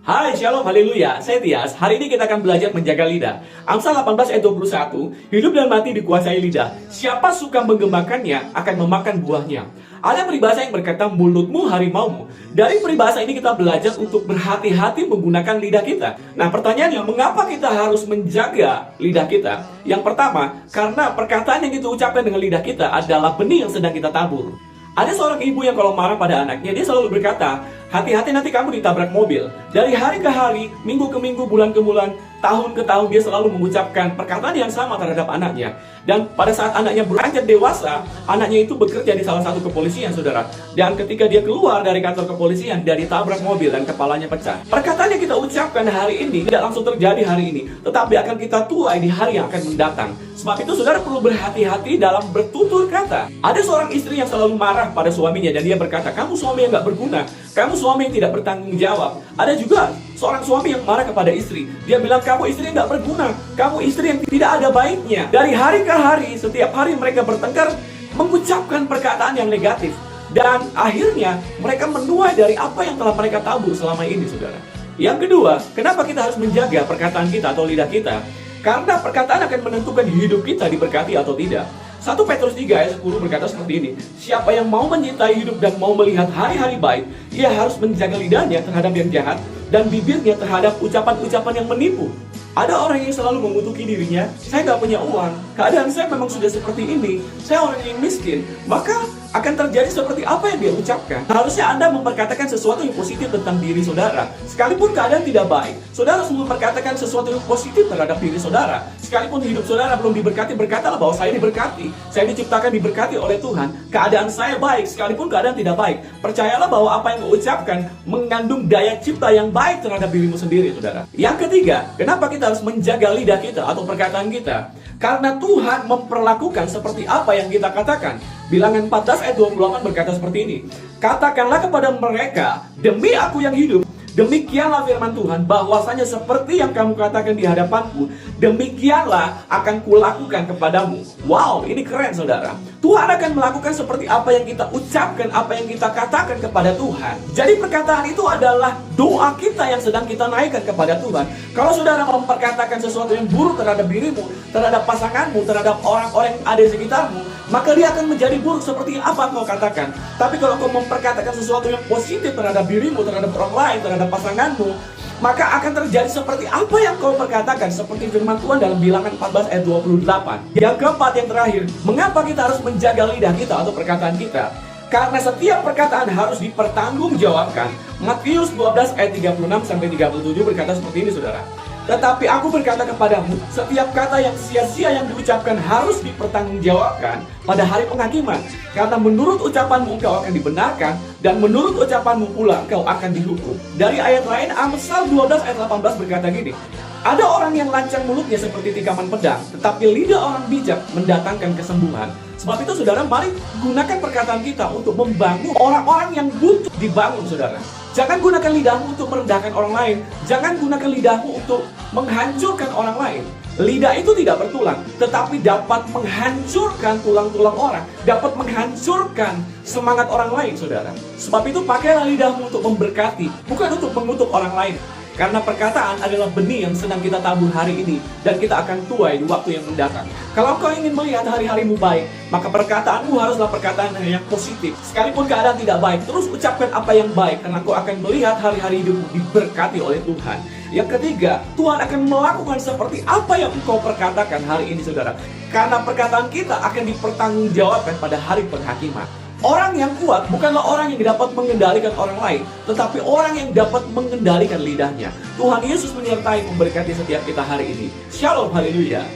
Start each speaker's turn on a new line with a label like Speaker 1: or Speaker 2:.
Speaker 1: Hai, shalom, haleluya. Saya Tias. Hari ini kita akan belajar menjaga lidah. Amsal 18 ayat 21, hidup dan mati dikuasai lidah. Siapa suka menggemakannya akan memakan buahnya. Ada peribahasa yang berkata mulutmu harimaumu. Dari peribahasa ini kita belajar untuk berhati-hati menggunakan lidah kita. Nah, pertanyaannya, mengapa kita harus menjaga lidah kita? Yang pertama, karena perkataan yang kita ucapkan dengan lidah kita adalah benih yang sedang kita tabur. Ada seorang ibu yang kalau marah pada anaknya, dia selalu berkata, hati-hati nanti kamu ditabrak mobil. Dari hari ke hari, minggu ke minggu, bulan ke bulan, tahun ke tahun, dia selalu mengucapkan perkataan yang sama terhadap anaknya. Dan pada saat anaknya beranjak dewasa, anaknya itu bekerja di salah satu kepolisian, saudara. Dan ketika dia keluar dari kantor kepolisian, dia ditabrak mobil dan kepalanya pecah. Perkataan yang kita ucapkan hari ini tidak langsung terjadi hari ini, tetapi akan kita tuai di hari yang akan mendatang. Sebab itu saudara perlu berhati-hati dalam bertutur kata. Ada seorang istri yang selalu marah pada suaminya dan dia berkata, kamu suami yang gak berguna, kamu suami yang tidak bertanggung jawab. Ada juga seorang suami yang marah kepada istri. Dia bilang, kamu istri yang gak berguna, kamu istri yang tidak ada baiknya. Dari hari ke hari, setiap hari mereka bertengkar, mengucapkan perkataan yang negatif. Dan akhirnya mereka menuai dari apa yang telah mereka tabur selama ini, saudara. Yang kedua, kenapa kita harus menjaga perkataan kita atau lidah kita? Karena perkataan akan menentukan hidup kita diberkati atau tidak. 1 Petrus 3 ayat 10 berkata seperti ini, siapa yang mau mencintai hidup dan mau melihat hari-hari baik, ia harus menjaga lidahnya terhadap yang jahat dan bibirnya terhadap ucapan-ucapan yang menipu. Ada orang yang selalu mengutuki dirinya, saya gak punya uang, keadaan saya memang sudah seperti ini, saya orang yang miskin, maka akan terjadi seperti apa yang dia ucapkan. Harusnya Anda memperkatakan sesuatu yang positif tentang diri saudara. Sekalipun keadaan tidak baik, saudara harus memperkatakan sesuatu yang positif terhadap diri saudara. Sekalipun hidup saudara belum diberkati, berkatalah bahwa saya diberkati, saya diciptakan diberkati oleh Tuhan. Keadaan saya baik, sekalipun keadaan tidak baik. Percayalah bahwa apa yang mengucapkan mengandung daya cipta yang baik terhadap dirimu sendiri, saudara. Yang ketiga, kenapa kita harus menjaga lidah kita atau perkataan kita? Karena Tuhan memperlakukan seperti apa yang kita katakan. Bilangan 14 ayat 28 berkata seperti ini, katakanlah kepada mereka, demi aku yang hidup, demikianlah firman Tuhan, bahwasanya seperti yang kamu katakan di hadapanku, demikianlah akan kulakukan kepadamu. Wow, ini keren saudara. Tuhan akan melakukan seperti apa yang kita ucapkan, apa yang kita katakan kepada Tuhan. Jadi perkataan itu adalah doa kita yang sedang kita naikkan kepada Tuhan. Kalau saudara memperkatakan sesuatu yang buruk terhadap dirimu, terhadap pasanganmu, terhadap orang-orang yang ada di sekitarmu, maka dia akan menjadi buruk seperti apa kau katakan. Tapi kalau kau memperkatakan sesuatu yang positif terhadap dirimu, terhadap orang lain, terhadap pasanganmu, maka akan terjadi seperti apa yang kau perkatakan. Seperti firman Tuhan dalam Bilangan 14 ayat 28. Yang keempat, yang terakhir, mengapa kita harus menjaga lidah kita atau perkataan kita? Karena setiap perkataan harus dipertanggungjawabkan. Matius 12 ayat 36-37 berkata seperti ini, saudara. Tetapi aku berkata kepadamu, setiap kata yang sia-sia yang diucapkan harus dipertanggungjawabkan pada hari penghakiman. Karena menurut ucapanmu engkau akan dibenarkan, dan menurut ucapanmu pula engkau akan dihukum. Dari ayat lain, Amsal 12 ayat 18 berkata gini, ada orang yang lancang mulutnya seperti tikaman pedang, tetapi lidah orang bijak mendatangkan kesembuhan. Sebab itu saudara, mari gunakan perkataan kita untuk membangun orang-orang yang butuh dibangun, saudara. Jangan gunakan lidahmu untuk merendahkan orang lain. Jangan gunakan lidahmu untuk menghancurkan orang lain. Lidah itu tidak bertulang, tetapi dapat menghancurkan tulang-tulang orang, dapat menghancurkan semangat orang lain, saudara. Sebab itu pakailah lidahmu untuk memberkati, bukan untuk mengutuk orang lain. Karena perkataan adalah benih yang sedang kita tabur hari ini, dan kita akan tuai di waktu yang mendatang. Kalau kau ingin melihat hari-harimu baik, maka perkataanmu haruslah perkataan yang positif. Sekalipun keadaan tidak baik, terus ucapkan apa yang baik, karena kau akan melihat hari-hari hidupmu diberkati oleh Tuhan. Yang ketiga, Tuhan akan melakukan seperti apa yang engkau perkatakan hari ini, saudara. Karena perkataan kita akan dipertanggungjawabkan pada hari penghakiman. Orang yang kuat bukanlah orang yang dapat mengendalikan orang lain, tetapi orang yang dapat mengendalikan lidahnya. Tuhan Yesus menyertai memberkati setiap kita hari ini. Shalom, haleluya.